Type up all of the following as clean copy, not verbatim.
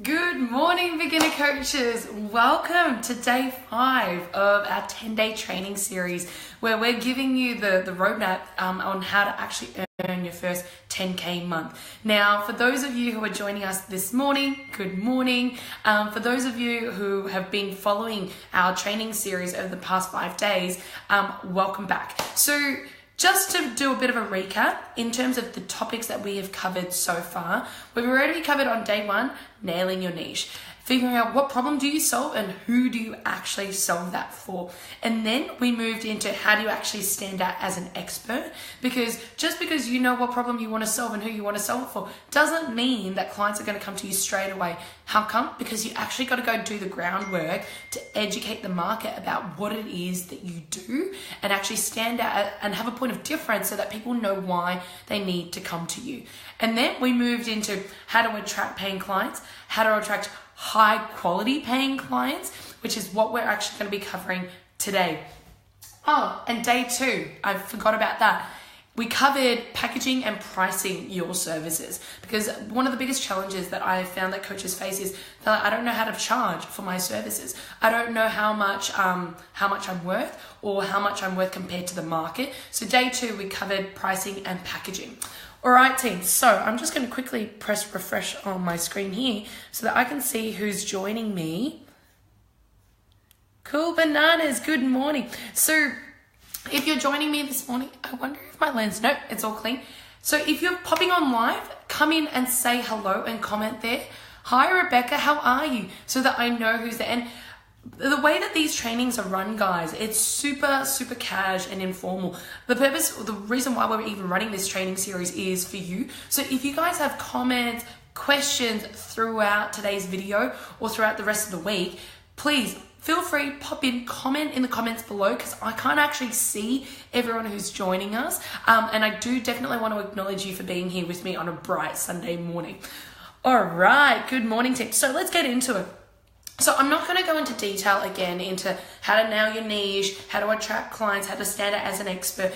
Good morning, beginner coaches. Welcome to day 5 of our 10-day training series where we're giving you the roadmap on how to actually earn your first 10K month. Now, for those of you who are joining us this morning, good morning. For those of you who have been following our training series over the past 5 days, welcome back. So, just to do a bit of a recap in terms of the topics that we have covered so far, we've already covered on day 1, nailing your niche. Figuring out what problem do you solve and who do you actually solve that for. And then we moved into how do you actually stand out as an expert, because just because you know what problem you want to solve and who you want to solve it for doesn't mean that clients are going to come to you straight away. How come? Because you actually got to go do the groundwork to educate the market about what it is that you do and actually stand out and have a point of difference so that people know why they need to come to you. And then we moved into how to attract paying clients, how to attract high quality paying clients, which is what we're actually going to be covering today. Oh, and day 2, I forgot about that. We covered packaging and pricing your services, because one of the biggest challenges that I found that coaches face is that I don't know how to charge for my services. I don't know how much I'm worth or how much I'm worth compared to the market. So day 2, we covered pricing and packaging. All right, team. So I'm just going to quickly press refresh on my screen here so that I can see who's joining me. Cool bananas. Good morning. So if you're joining me this morning, I wonder if my lens, nope, it's all clean. So if you're popping on live, come in and say hello and comment there. Hi, Rebecca, how are you? So that I know who's there. And the way that these trainings are run, guys, it's super cash and informal. The reason why we're even running this training series is for you. So if you guys have comments, questions throughout today's video or throughout the rest of the week, please feel free, pop in, comment in the comments below, because I can't actually see everyone who's joining us. And I do definitely want to acknowledge you for being here with me on a bright Sunday morning. All right, good morning, team. So let's get into it. So I'm not going to go into detail again into how to nail your niche, how to attract clients, how to stand out as an expert,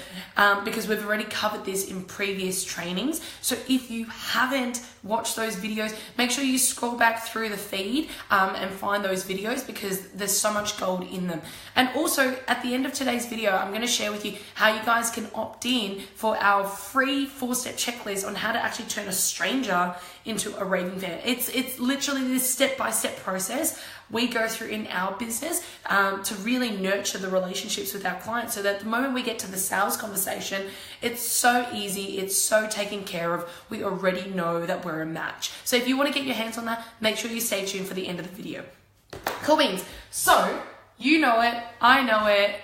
because we've already covered this in previous trainings. So if you haven't watched those videos, make sure you scroll back through the feed and find those videos, because there's so much gold in them. And also at the end of today's video, I'm going to share with you how you guys can opt in for our free 4-step checklist on how to actually turn a stranger into a raving fan. It's literally this step-by-step process we go through in our business to really nurture the relationships with our clients, so that the moment we get to the sales conversation, it's so easy, it's so taken care of. We already know that we're a match. So if you want to get your hands on that, make sure you stay tuned for the end of the video. Cool beans. So you know it, I know it.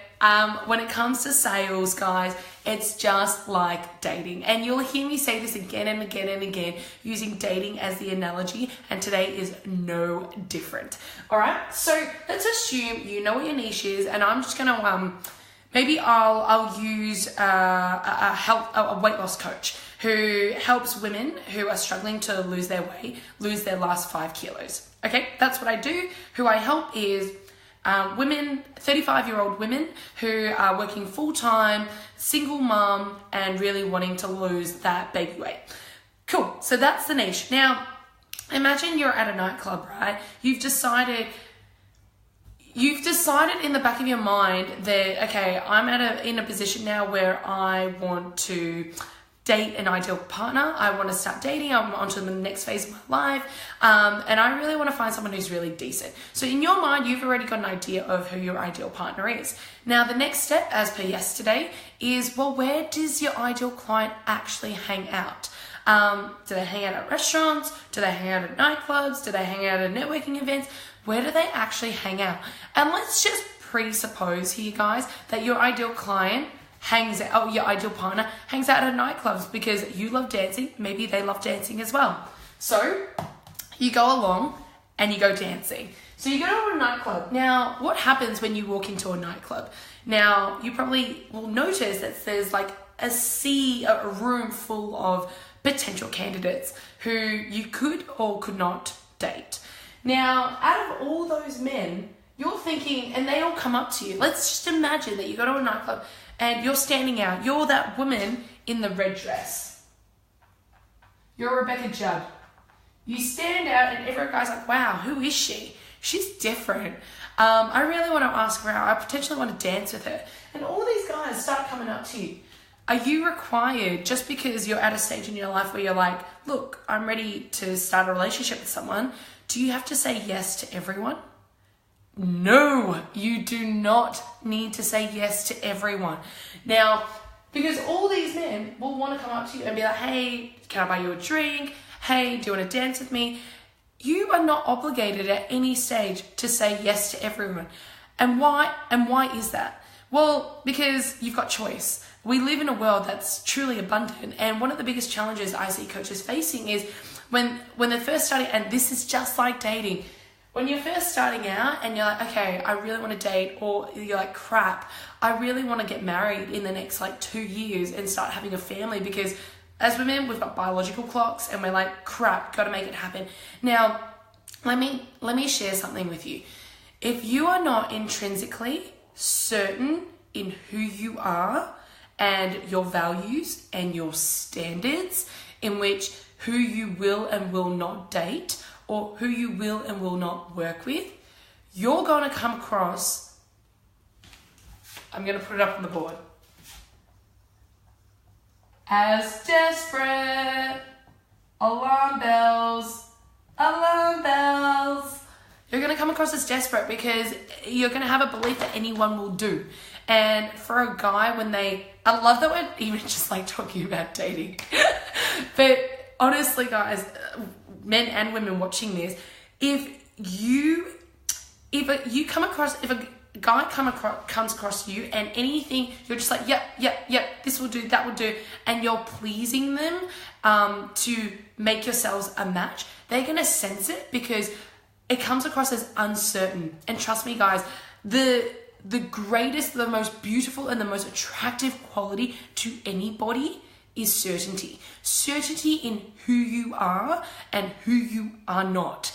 When it comes to sales, guys, it's just like dating. And you'll hear me say this again and again and again, using dating as the analogy, and today is no different. All right, so let's assume you know what your niche is, and I'm just gonna maybe I'll use a weight loss coach who helps women who are struggling to lose their weight, lose their last 5 kilos. Okay, that's what I do. Who I help is women, 35-year-old women who are working full-time, single mom, and really wanting to lose that baby weight. Cool, so that's the niche. Now, imagine you're at a nightclub, right? You've decided in the back of your mind that, okay, I'm in a position now where I want to date an ideal partner. I want to start dating. I'm onto the next phase of my life. And I really want to find someone who's really decent. So in your mind, you've already got an idea of who your ideal partner is. Now, the next step, as per yesterday, is, well, where does your ideal client actually hang out? Do they hang out at restaurants? Do they hang out at nightclubs? Do they hang out at networking events? Where do they actually hang out? And let's just presuppose here, guys, that your ideal client your ideal partner hangs out at nightclubs because you love dancing. Maybe they love dancing as well. So you go along and you go dancing. So you go to a nightclub. Now, what happens when you walk into a nightclub? Now, you probably will notice that there's like a room full of potential candidates who you could or could not date. Now, out of all those men, you're thinking, and they all come up to you. Let's just imagine that you go to a nightclub and you're standing out. You're that woman in the red dress. You're Rebecca Judd. You stand out and every guy's like, wow, who is she? She's different. I really want to ask her out. I potentially want to dance with her. And all these guys start coming up to you. Are you required, just because you're at a stage in your life where you're like, look, I'm ready to start a relationship with someone, do you have to say yes to everyone? No, you do not need to say yes to everyone. Now, because all these men will want to come up to you and be like, hey, can I buy you a drink? Hey, do you want to dance with me? You are not obligated at any stage to say yes to everyone. And why? And why is that? Well, because you've got choice. We live in a world that's truly abundant. And one of the biggest challenges I see coaches facing is when they're first starting, and this is just like dating. When you're first starting out and you're like, okay, I really want to date, or you're like, crap, I really want to get married in the next 2 years and start having a family, because as women, we've got biological clocks and we're like, crap, got to make it happen. Now, let me share something with you. If you are not intrinsically certain in who you are and your values and your standards, in which who you will and will not date or who you will and will not work with, you're going to come across, I'm going to put it up on the board, as desperate. Alarm bells, alarm bells. You're going to come across as desperate because you're going to have a belief that anyone will do. And for a guy, I love that we're even just talking about dating. But honestly, guys, men and women watching this, if a guy comes across you and anything, you're just like, yep, this will do, that will do, and you're pleasing them to make yourselves a match, they're going to sense it because it comes across as uncertain. And trust me, guys, the greatest, the most beautiful, and the most attractive quality to anybody is certainty. Certainty in who you are and who you are not.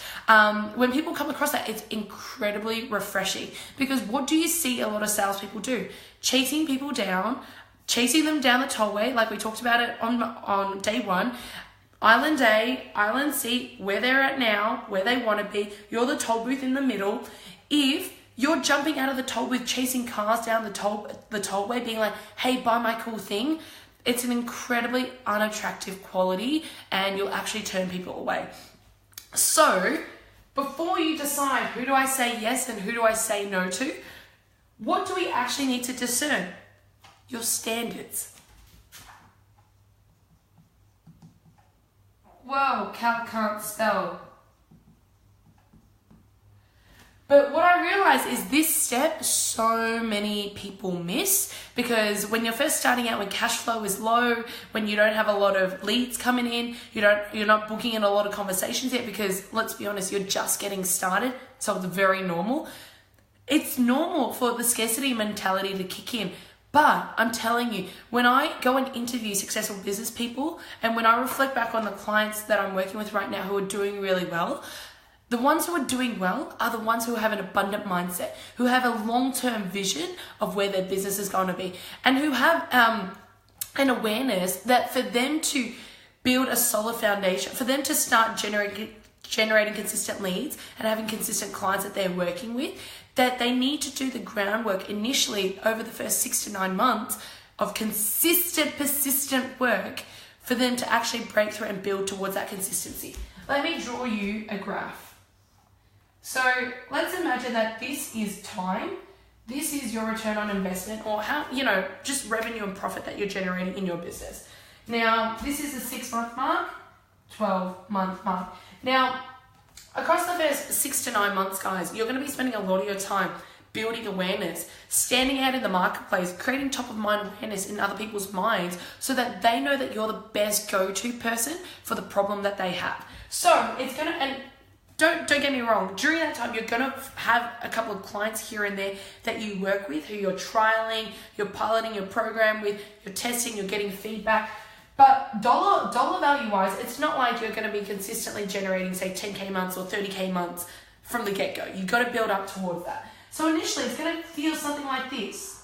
When people come across that, it's incredibly refreshing, because what do you see a lot of salespeople do? Chasing people down, chasing them down the tollway, like we talked about it on day one. Island A, Island C, where they're at now, where they want to be. You're the toll booth in the middle. If you're jumping out of the toll booth, chasing cars down the tollway, being like, hey, buy my cool thing, it's an incredibly unattractive quality and you'll actually turn people away. So before you decide who do I say yes and who do I say no to, what do we actually need to discern? Your standards. Whoa, Cal can't spell. But what I realize is this step so many people miss, because when you're first starting out, when cash flow is low, when you don't have a lot of leads coming in, you're not booking in a lot of conversations yet, because let's be honest, you're just getting started. So it's very normal. It's normal for the scarcity mentality to kick in. But I'm telling you, when I go and interview successful business people, and when I reflect back on the clients that I'm working with right now who are doing really well, the ones who are doing well are the ones who have an abundant mindset, who have a long-term vision of where their business is going to be, and who have an awareness that for them to build a solid foundation, for them to start generating consistent leads and having consistent clients that they're working with, that they need to do the groundwork initially over the first 6 to 9 months of consistent, persistent work for them to actually break through and build towards that consistency. Let me draw you a graph. So let's imagine that this is time. This is your return on investment, or how, just revenue and profit that you're generating in your business. Now, this is the 6-month mark, 12-month mark. Now, across the first 6 to 9 months, guys, you're going to be spending a lot of your time building awareness, standing out in the marketplace, creating top of mind awareness in other people's minds so that they know that you're the best go-to person for the problem that they have. So it's going to, and don't get me wrong, during that time, you're going to have a couple of clients here and there that you work with, who you're trialing, you're piloting your program with, you're testing, you're getting feedback. But dollar value wise, it's not like you're going to be consistently generating, say, 10K months or 30K months from the get-go. You've got to build up towards that. So initially, it's going to feel something like this.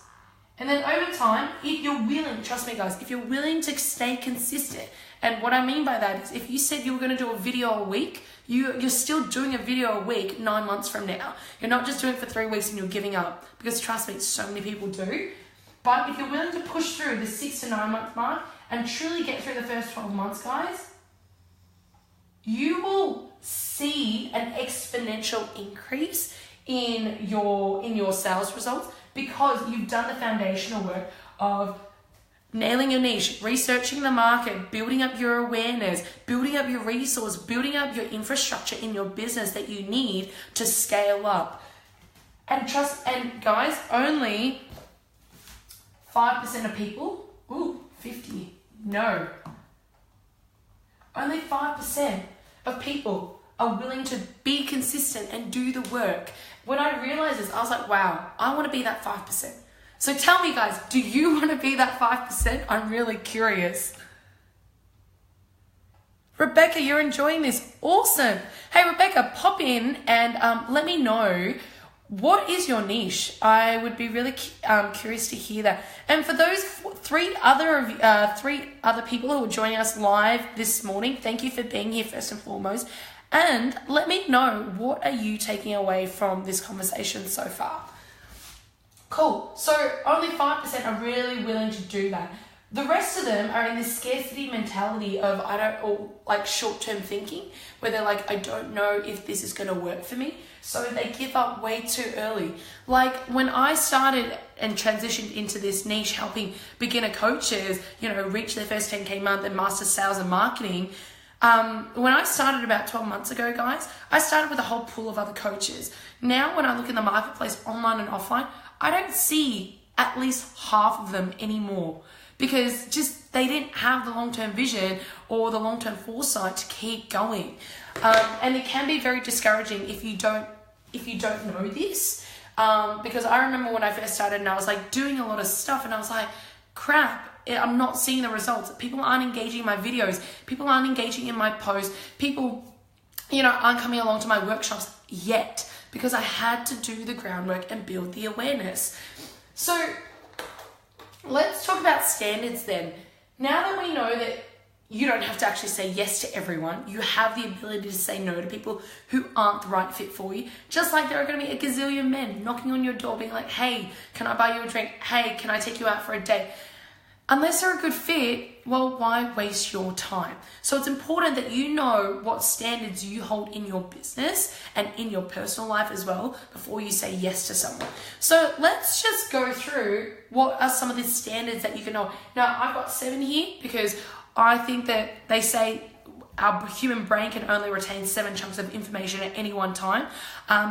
And then over time, if you're willing, trust me guys, if you're willing to stay consistent, and what I mean by that is if you said you were going to do a video a week, you're still doing a video a week 9 months from now. You're not just doing it for 3 weeks and you're giving up, because trust me, so many people do. But if you're willing to push through the 6 to 9 month mark and truly get through the first 12 months, guys, you will see an exponential increase in your sales results, because you've done the foundational work of nailing your niche, researching the market, building up your awareness, building up your resource, building up your infrastructure in your business that you need to scale up. And guys, only 5% of people, 50, no. Only 5% of people are willing to be consistent and do the work. When I realized this, I was like, wow, I want to be that 5%. So tell me guys, do you want to be that 5%? I'm really curious. Rebecca, you're enjoying this. Awesome. Hey, Rebecca, pop in and let me know, what is your niche? I would be really curious to hear that. And for those three other people who are joining us live this morning, thank you for being here first and foremost. And let me know, what are you taking away from this conversation so far? Cool. So only 5% are really willing to do that. The rest of them are in this scarcity mentality of like short-term thinking, where they're like, I don't know if this is going to work for me. So they give up way too early. Like when I started and transitioned into this niche, helping beginner coaches, reach their first 10K month and master sales and marketing. When I started about 12 months ago, guys, I started with a whole pool of other coaches. Now, when I look in the marketplace, online and offline, I don't see at least half of them anymore, because just they didn't have the long-term vision or the long-term foresight to keep going. And it can be very discouraging if you don't know this. Because I remember when I first started and I was like doing a lot of stuff and I was like, crap, I'm not seeing the results. People aren't engaging in my videos. People aren't engaging in my posts. People, aren't coming along to my workshops yet, because I had to do the groundwork and build the awareness. So let's talk about standards then. Now that we know that you don't have to actually say yes to everyone, you have the ability to say no to people who aren't the right fit for you. Just like there are going to be a gazillion men knocking on your door being like, hey, can I buy you a drink? Hey, can I take you out for a date? Unless they're a good fit, well, why waste your time? So it's important that you know what standards you hold in your business and in your personal life as well before you say yes to someone. So let's just go through what are some of the standards that you can know. Now, I've got 7 here because I think that they say our human brain can only retain 7 chunks of information at any one time.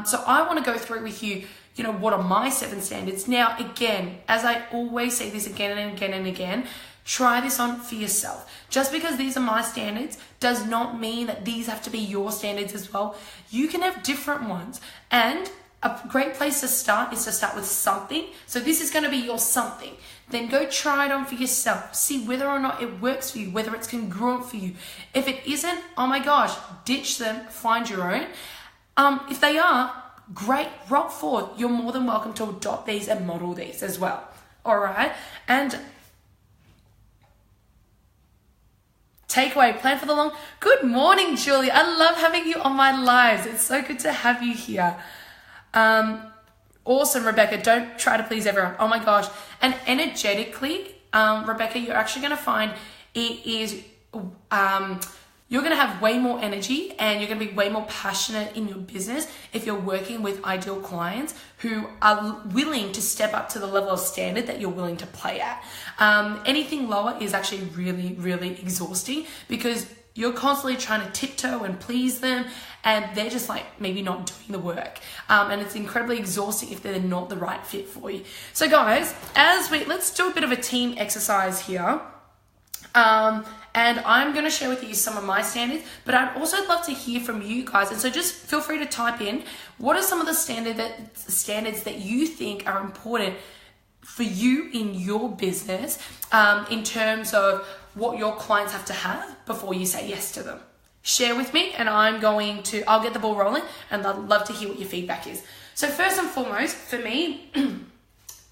So I want to go through with you, what are my 7 standards? Now, again, as I always say this again and again and again, try this on for yourself. Just because these are my standards does not mean that these have to be your standards as well. You can have different ones. And a great place to start is to start with something. So this is going to be your something. Then go try it on for yourself. See whether or not it works for you, whether it's congruent for you. If it isn't, oh my gosh, ditch them, find your own. If they are, great, rock forward. You're more than welcome to adopt these and model these as well. All right. And takeaway, plan for the long. Good morning, Julie. I love having you on my lives. It's so good to have you here. Awesome, Rebecca. Don't try to please everyone. Oh my gosh. And energetically, Rebecca, you're actually going to find it is, you're going to have way more energy and you're going to be way more passionate in your business if you're working with ideal clients who are willing to step up to the level of standard that you're willing to play at. Anything lower is actually really, really exhausting because you're constantly trying to tiptoe and please them and they're just like maybe not doing the work. And it's incredibly exhausting if they're not the right fit for you. So guys, let's do a bit of a team exercise here. And I'm going to share with you some of my standards, but I'd also love to hear from you guys. And so just feel free to type in, what are some of the standards that you think are important for you in your business, in terms of what your clients have to have before you say yes to them. Share with me and I'll get the ball rolling and I'd love to hear what your feedback is. So first and foremost, for me,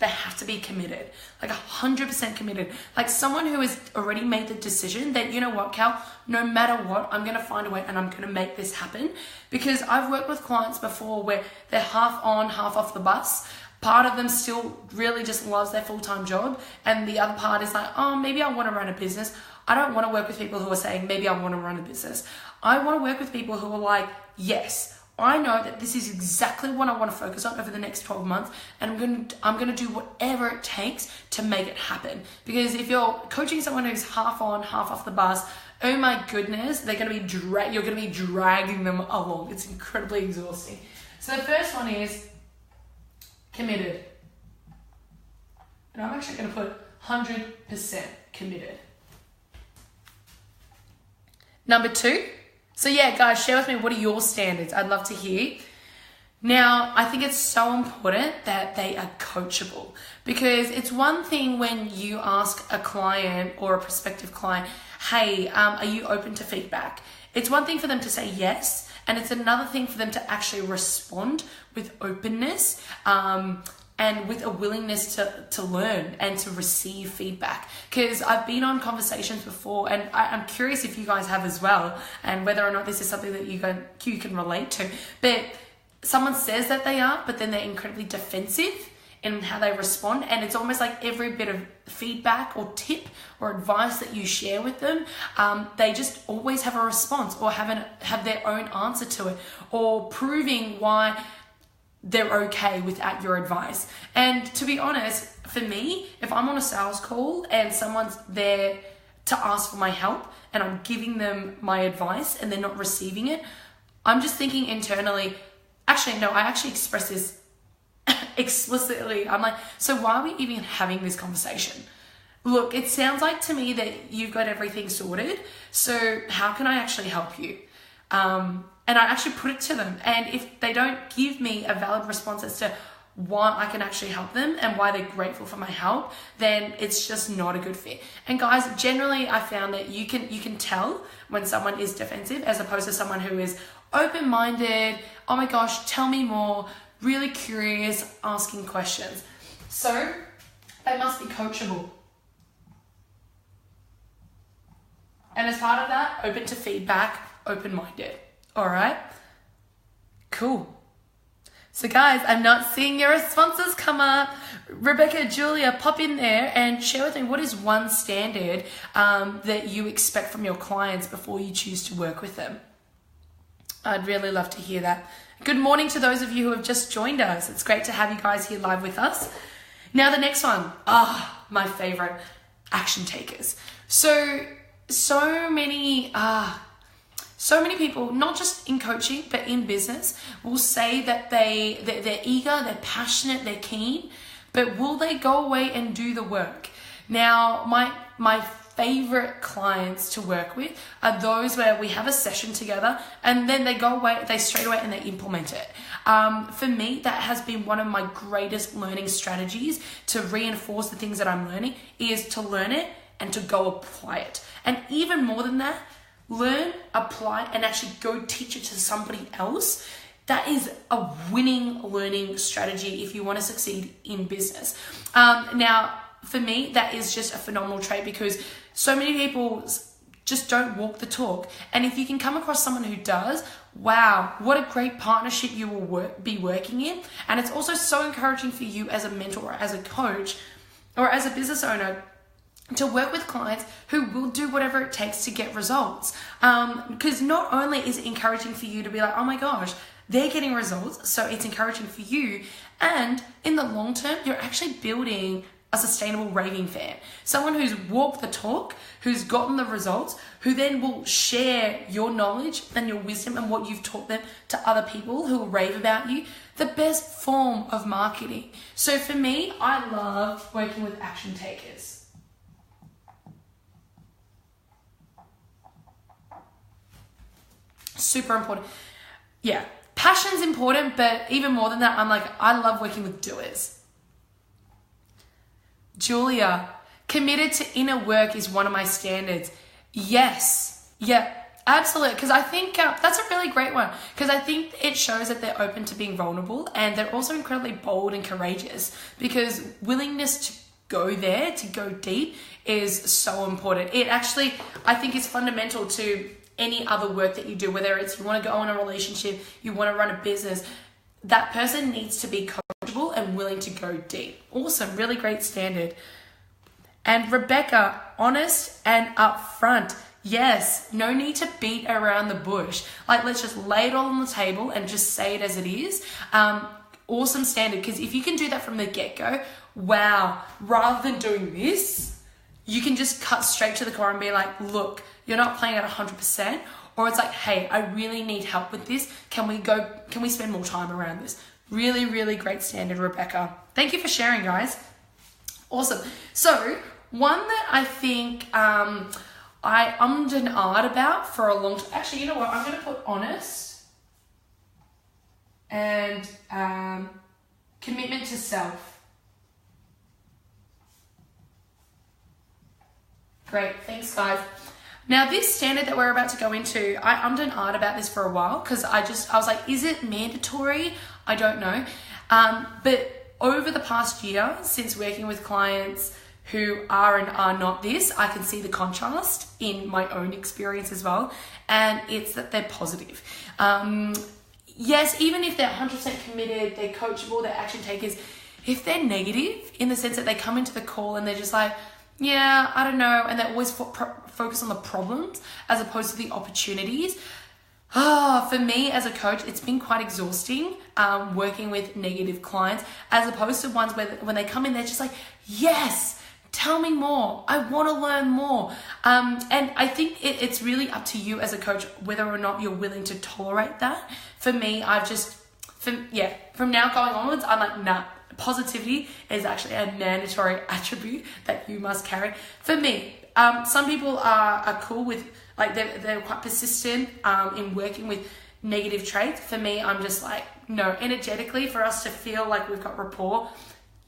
they have to be committed, like 100% committed. Like someone who has already made the decision that, you know what, Cal, no matter what, I'm going to find a way and I'm going to make this happen. Because I've worked with clients before where they're half on, half off the bus. Part of them still really just loves their full-time job. And the other part is like, oh, maybe I want to run a business. I don't want to work with people who are saying, maybe I want to run a business. I want to work with people who are like, yes, I know that this is exactly what I want to focus on over the next 12 months, and I'm going to do whatever it takes to make it happen. Because if you're coaching someone who's half on, half off the bus, oh my goodness, they're going to be you're going to be dragging them along. It's incredibly exhausting. So the first one is committed. And I'm actually going to put 100% committed. Number 2. So yeah, guys, share with me, what are your standards? I'd love to hear. Now, I think it's so important that they are coachable, because it's one thing when you ask a client or a prospective client, hey, are you open to feedback? It's one thing for them to say yes, and it's another thing for them to actually respond with openness, and with a willingness to learn and to receive feedback. Because I've been on conversations before, and I'm curious if you guys have as well, and whether or not this is something that you can relate to. But someone says that they are, but then they're incredibly defensive in how they respond. And it's almost like every bit of feedback or tip or advice that you share with them, they just always have a response or have their own answer to it, or proving why they're okay without your advice. And to be honest, for me, if I'm on a sales call and someone's there to ask for my help and I'm giving them my advice and they're not receiving it, I'm just thinking internally, actually, no, I actually express this explicitly. I'm like, so why are we even having this conversation? Look, it sounds like to me that you've got everything sorted, so how can I actually help you? And I actually put it to them. And if they don't give me a valid response as to why I can actually help them and why they're grateful for my help, then it's just not a good fit. And guys, generally I found that you can tell when someone is defensive as opposed to someone who is open-minded, oh my gosh, tell me more, really curious, asking questions. So they must be coachable. And as part of that, open to feedback, open-minded. All right, cool. So guys, I'm not seeing your responses come up. Rebecca, Julia, pop in there and share with me, what is one standard that you expect from your clients before you choose to work with them? I'd really love to hear that. Good morning to those of you who have just joined us. It's great to have you guys here live with us. Now the next one, my favorite, action takers. So many people, not just in coaching, but in business, will say that they're eager, they're passionate, they're keen, but will they go away and do the work? Now, my favorite clients to work with are those where we have a session together and then they go away, they straight away and they implement it. For me, that has been one of my greatest learning strategies to reinforce the things that I'm learning, is to learn it and to go apply it. And even more than that, learn, apply, and actually go teach it to somebody else. That is a winning learning strategy if you want to succeed in business. Now, for me, that is just a phenomenal trait, because so many people just don't walk the talk. And if you can come across someone who does, wow, what a great partnership you will be working in. And it's also so encouraging for you as a mentor, or as a coach, or as a business owner, to work with clients who will do whatever it takes to get results. Because not only is it encouraging for you to be like, oh my gosh, they're getting results, so it's encouraging for you. And in the long term, you're actually building a sustainable raving fan. Someone who's walked the talk, who's gotten the results, who then will share your knowledge and your wisdom and what you've taught them to other people who will rave about you. The best form of marketing. So for me, I love working with action takers. Super important. Yeah, passion's important, but even more than that, I love working with doers. Julia, committed to inner work is one of my standards. Yes. Yeah. Absolutely, because I think that's a really great one, because I think it shows that they're open to being vulnerable, and they're also incredibly bold and courageous, because willingness to go there, to go deep, is so important. It actually, I think, is fundamental to any other work that you do, whether it's you want to go in a relationship, you want to run a business. That person needs to be coachable and willing to go deep. Awesome, really great standard. And Rebecca, honest and upfront. Yes, no need to beat around the bush. Like, let's just lay it all on the table and just say it as it is. Awesome standard, because if you can do that from the get-go, wow, rather than doing this, you can just cut straight to the core and be like, look, you're not playing at 100%, or it's like, hey, I really need help with this. Can we spend more time around this? Really, really great standard, Rebecca. Thank you for sharing, guys. Awesome. So, one that I think I ummed and ahed about for a long time. Actually, you know what? I'm going to put honest and commitment to self. Great. Thanks, guys. Now, this standard that we're about to go into, I ummed and ahed about this for a while, because I was like, is it mandatory? I don't know. But over the past year, since working with clients who are and are not this, I can see the contrast in my own experience as well. And it's that they're positive. Yes, even if they're 100% committed, they're coachable, they're action takers, if they're negative in the sense that they come into the call and they're just like, yeah, I don't know, and they always focus on the problems as opposed to the opportunities. For me as a coach, it's been quite exhausting working with negative clients, as opposed to ones where when they come in, they're just like, yes, tell me more. I want to learn more. And I think it's really up to you as a coach whether or not you're willing to tolerate that. For me, from now going onwards, I'm like, nah, positivity is actually a mandatory attribute that you must carry. For me, some people are cool with, like, they're quite persistent in working with negative traits. For me, I'm just like, no, energetically, for us to feel like we've got rapport,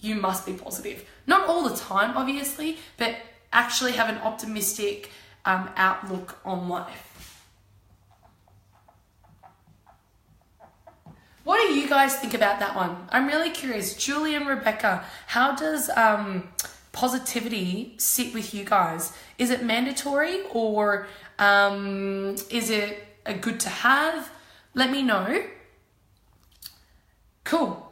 you must be positive. Not all the time, obviously, but actually have an optimistic outlook on life. What do you guys think about that one? I'm really curious. Julie and Rebecca, how does positivity sit with you guys? Is it mandatory, or is it a good to have? Let me know. Cool.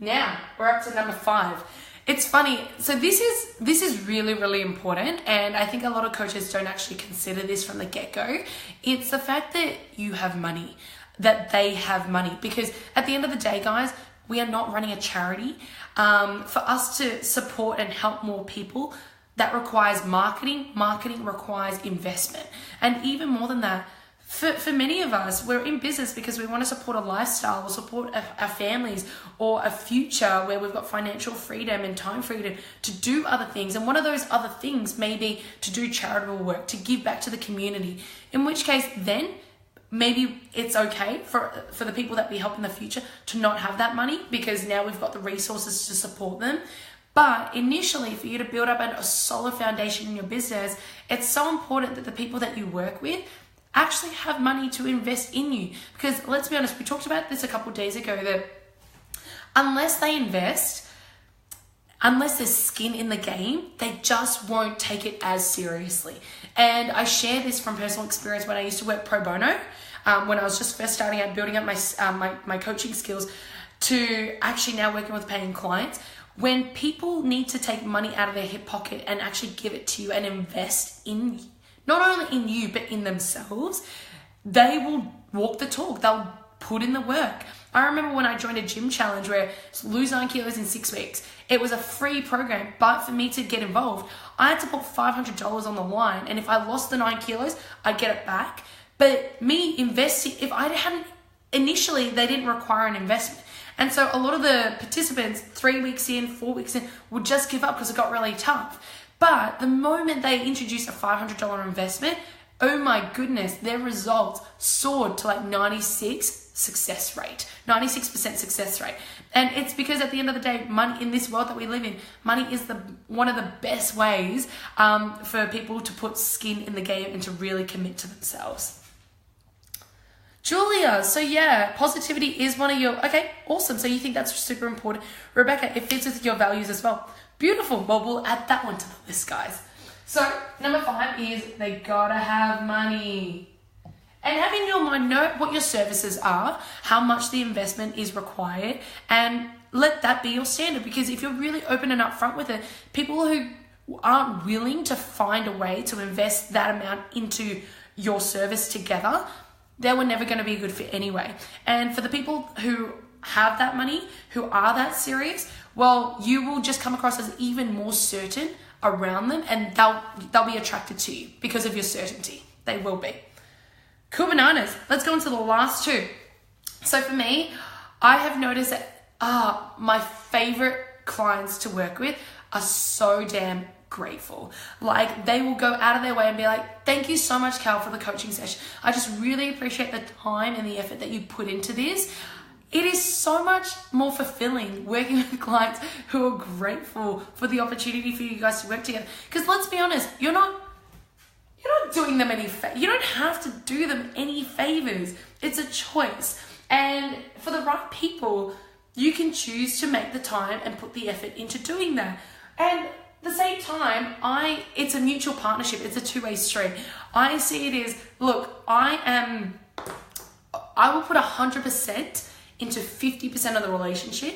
Now we're up to number 5. It's funny. So this is really, really important, and I think a lot of coaches don't actually consider this from the get-go. It's the fact that you have money, that they have money, because at the end of the day, guys, we are not running a charity. For us to support and help more people, that requires marketing. Marketing requires investment, and even more than that, for many of us, we're in business because we want to support a lifestyle or support our families, or a future where we've got financial freedom and time freedom to do other things. And one of those other things may be to do charitable work, to give back to the community, in which case then maybe it's okay for the people that we help in the future to not have that money, because now we've got the resources to support them. But initially, for you to build up a solid foundation in your business, it's so important that the people that you work with actually have money to invest in you. Because let's be honest, we talked about this a couple of days ago, that unless they invest, unless there's skin in the game, they just won't take it as seriously. And I share this from personal experience when I used to work pro bono, when I was just first starting out building up my coaching skills, to actually now working with paying clients. When people need to take money out of their hip pocket and actually give it to you and invest in, not only in you, but in themselves, they will walk the talk. They'll put in the work. I remember when I joined a gym challenge where lose 9 kilos in 6 weeks. It was a free program, but for me to get involved, I had to put $500 on the line. And if I lost the 9 kilos, I'd get it back. But me investing, if I hadn't, initially they didn't require an investment. And so a lot of the participants, 3 weeks in, 4 weeks in, would just give up because it got really tough. But the moment they introduced a $500 investment, oh my goodness, their results soared to like 96% success rate. And it's because at the end of the day, money in this world that we live in, money is one of the best ways for people to put skin in the game and to really commit to themselves. Julia, so yeah, positivity is one of your, okay, awesome. So you think that's super important. Rebecca, it fits with your values as well. Beautiful. Well, we'll add that one to the list, guys. So number 5 is they gotta have money. And having your mind know what your services are, how much the investment is required, and let that be your standard. Because if you're really open and upfront with it, people who aren't willing to find a way to invest that amount into your service together, they were never going to be a good fit anyway. And for the people who have that money, who are that serious, well, you will just come across as even more certain around them, and they'll be attracted to you because of your certainty. They will be. Cool bananas. Let's go into the last 2. So for me, I have noticed that my favorite clients to work with are so damn grateful. Like, they will go out of their way and be like, thank you so much, Cal, for the coaching session. I just really appreciate the time and the effort that you put into this. It is so much more fulfilling working with clients who are grateful for the opportunity for you guys to work together. Because let's be honest, you're not doing them any you don't have to do them any favors. It's a choice. And for the right people, you can choose to make the time and put the effort into doing that. And at the same time, it's a mutual partnership. It's a two-way street. I see it as, look, I will put 100% into 50% of the relationship,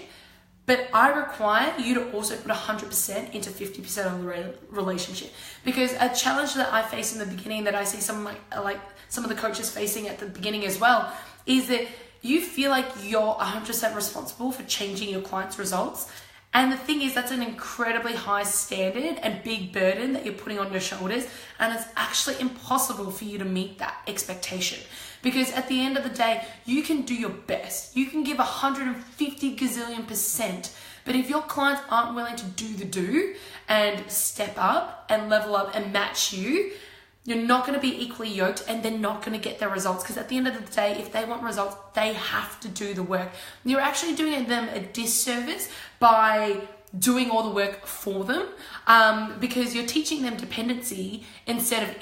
but I require you to also put 100% into 50% of the relationship. Because a challenge that I face in the beginning, that I see some of the coaches facing at the beginning as well, is that you feel like you're 100% responsible for changing your client's results. And the thing is, that's an incredibly high standard and big burden that you're putting on your shoulders. And it's actually impossible for you to meet that expectation. Because at the end of the day, you can do your best. You can give 150 gazillion %. But if your clients aren't willing to do the do and step up and level up and match you, you're not going to be equally yoked, and they're not going to get their results. Because at the end of the day, if they want results, they have to do the work. You're actually doing them a disservice by doing all the work for them, because you're teaching them dependency instead of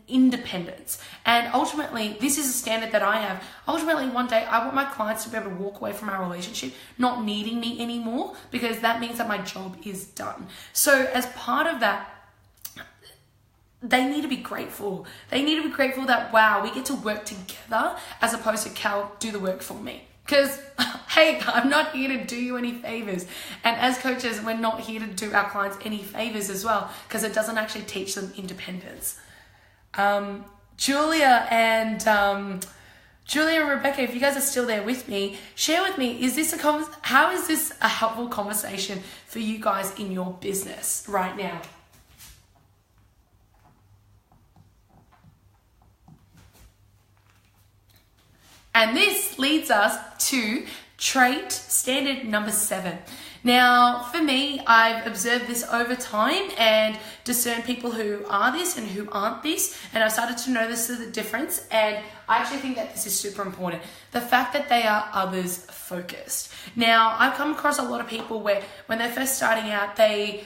independence. And ultimately, this is a standard that I have. Ultimately, one day, I want my clients to be able to walk away from our relationship not needing me anymore, because that means that my job is done. So as part of that, they need to be grateful. They need to be grateful that, wow, we get to work together as opposed to Cal, do the work for me. Because, hey, I'm not here to do you any favors. And as coaches, we're not here to do our clients any favors as well, because it doesn't actually teach them independence. Julia and Rebecca, if you guys are still there with me, share with me, how is this a helpful conversation for you guys in your business right now? And this leads us to trait standard number 7. Now, for me, I've observed this over time and discerned people who are this and who aren't this. And I've started to notice the difference. And I actually think that this is super important. The fact that they are others focused. Now, I've come across a lot of people where when they're first starting out, they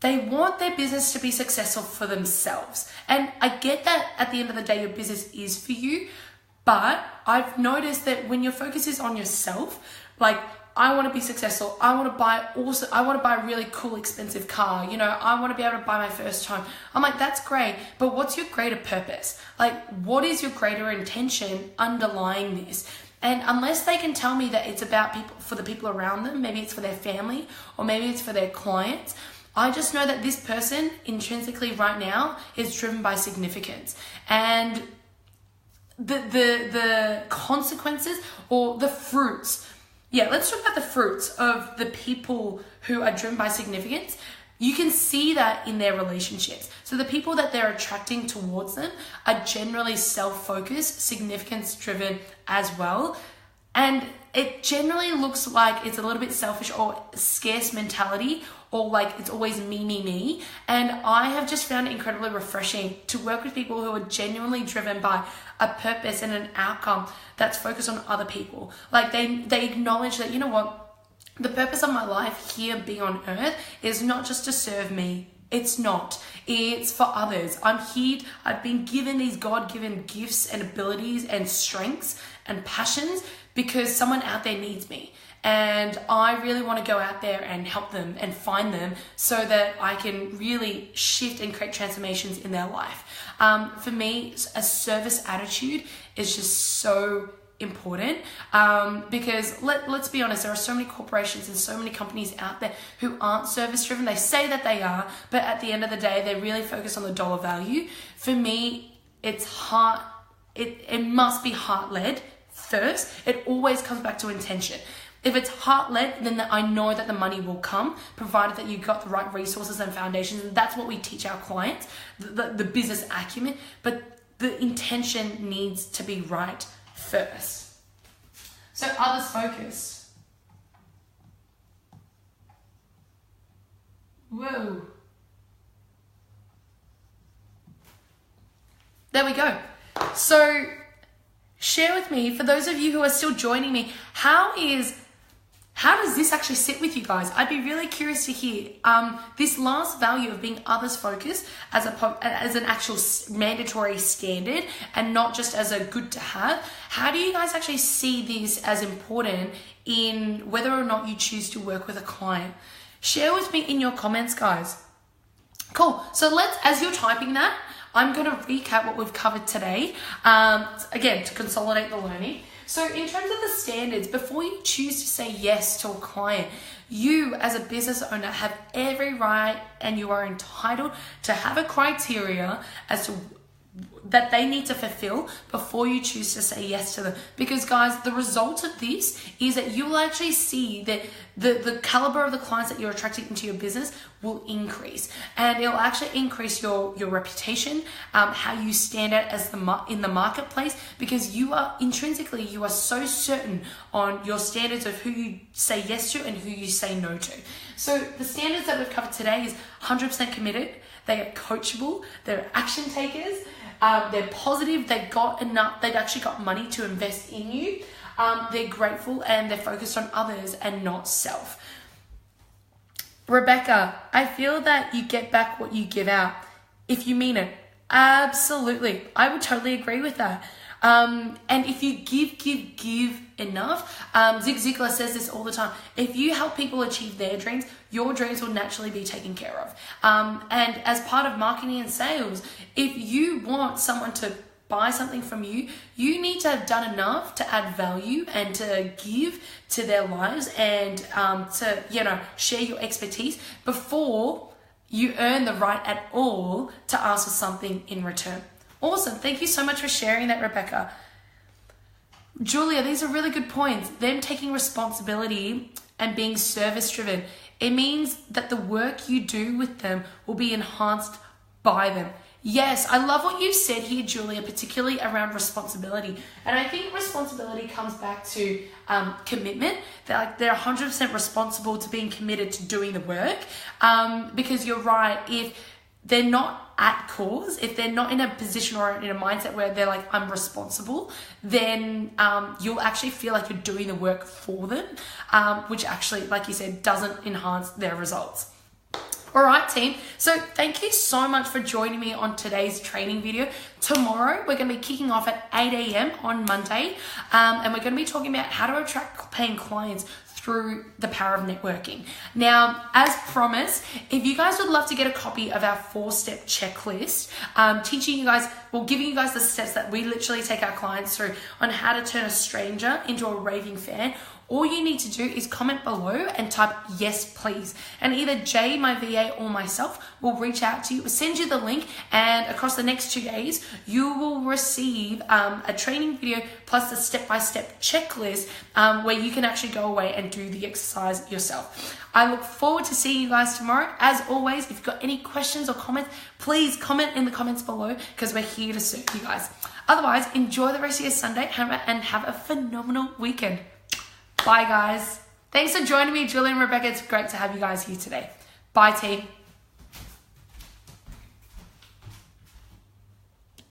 want their business to be successful for themselves. And I get that at the end of the day, your business is for you. But I've noticed that when your focus is on yourself, like, I want to be successful. I want to buy a really cool, expensive car. I want to be able to buy my first home. I'm like, that's great. But what's your greater purpose? Like, what is your greater intention underlying this? And unless they can tell me that it's about for the people around them, maybe it's for their family or maybe it's for their clients, I just know that this person intrinsically right now is driven by significance. And the consequences or the fruits. Yeah, let's talk about the fruits of the people who are driven by significance. You can see that in their relationships. So the people that they're attracting towards them are generally self-focused, significance-driven as well. And it generally looks like it's a little bit selfish or scarce mentality, or like it's always me. And I have just found it incredibly refreshing to work with people who are genuinely driven by a purpose and an outcome that's focused on other people. Like they acknowledge that, you know what, the purpose of my life here being on earth is not just to serve me. It's not. It's for others. I'm here. I've been given these God-given gifts and abilities and strengths and passions because someone out there needs me. And I really want to go out there and help them and find them so that I can really shift and create transformations in their life. For me, a service attitude is just so important because let's be honest, there are so many corporations and so many companies out there who aren't service driven. They say that they are, but at the end of the day, they really focus on the dollar value. For me, it's heart. It must be heart led first. It always comes back to intention. If it's heart-led, then I know that the money will come, provided that you've got the right resources and foundations. And that's what we teach our clients, the business acumen. But the intention needs to be right first. So others focus. Whoa. There we go. So share with me, for those of you who are still joining me, how does this actually sit with you guys? I'd be really curious to hear this last value of being others focused as an actual mandatory standard and not just as a good to have. How do you guys actually see this as important in whether or not you choose to work with a client? Share with me in your comments, guys. Cool. So as you're typing that, I'm going to recap what we've covered today, again, to consolidate the learning. So in terms of the standards, before you choose to say yes to a client, you as a business owner have every right and you are entitled to have a criteria as to that they need to fulfill before you choose to say yes to them. Because guys, the result of this is that you will actually see that the caliber of the clients that you're attracting into your business will increase, and it'll actually increase your reputation, how you stand out as in the marketplace, because you are so certain on your standards of who you say yes to and who you say no to. So the standards that we've covered today is 100% committed, they are coachable, they're action takers, they're positive, they've actually got money to invest in you, they're grateful, and they're focused on others and not self. Rebecca, I feel that you get back what you give out if you mean it. Absolutely. I would totally agree with that. And if you give enough, Zig Ziglar says this all the time. If you help people achieve their dreams, your dreams will naturally be taken care of. And as part of marketing and sales, if you want someone to buy something from you, you need to have done enough to add value and to give to their lives and to share your expertise before you earn the right at all to ask for something in return. Awesome. Thank you so much for sharing that, Rebecca. Julia, these are really good points. Them taking responsibility and being service driven. It means that the work you do with them will be enhanced by them. Yes, I love what you said here, Julia, particularly around responsibility. And I think responsibility comes back to commitment. They're 100% responsible to being committed to doing the work. Because you're right, if they're not at cause, if they're not in a position or in a mindset where they're like, I'm responsible, then you'll actually feel like you're doing the work for them, which actually, like you said, doesn't enhance their results. All right, team. So thank you so much for joining me on today's training video. Tomorrow, we're going to be kicking off at 8 a.m. on Monday, and we're going to be talking about how to attract paying clients through the power of networking. Now, as promised, if you guys would love to get a copy of our 4-step checklist, giving you guys the steps that we literally take our clients through on how to turn a stranger into a raving fan, all you need to do is comment below and type yes please, and either Jay, my VA, or myself will reach out to you, send you the link, and across the next 2 days you will receive a training video plus a step-by-step checklist where you can actually go away and do the exercise yourself. I look forward to seeing you guys tomorrow. As always, if you've got any questions or comments, please comment in the comments below because we're here to serve you guys. Otherwise, enjoy the rest of your Sunday and have a phenomenal weekend. Bye, guys. Thanks for joining me, Julia and Rebecca. It's great to have you guys here today. Bye, team.